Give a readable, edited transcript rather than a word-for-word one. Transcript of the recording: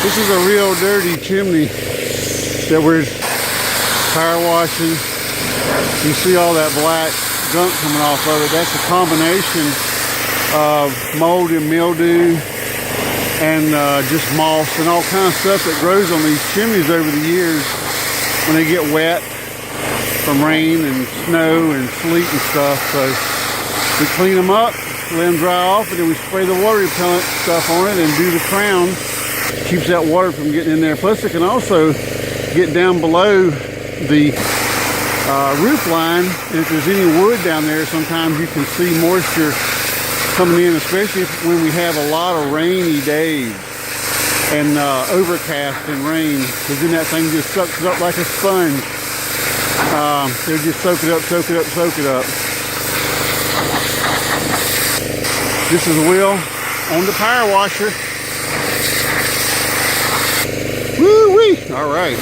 This is a real dirty chimney that we're power washing. You see all that black gunk coming off of it. That's a combination of mold and mildew and just moss and all kinds of stuff that grows on these chimneys over the years when they get wet from rain and snow and sleet and stuff. So we clean them up, let them dry off, and then we spray the water repellent stuff on it and do the crown. Keeps that water from getting in there. Plus it can also get down below the roof line, and if there's any wood down there, sometimes you can see moisture coming in, especially when we have a lot of rainy days and overcast and rain, because then that thing just sucks it up like a sponge. They'll just soak it up, soak it up, soak it up. This is Will on the power washer. Woo-wee! All right.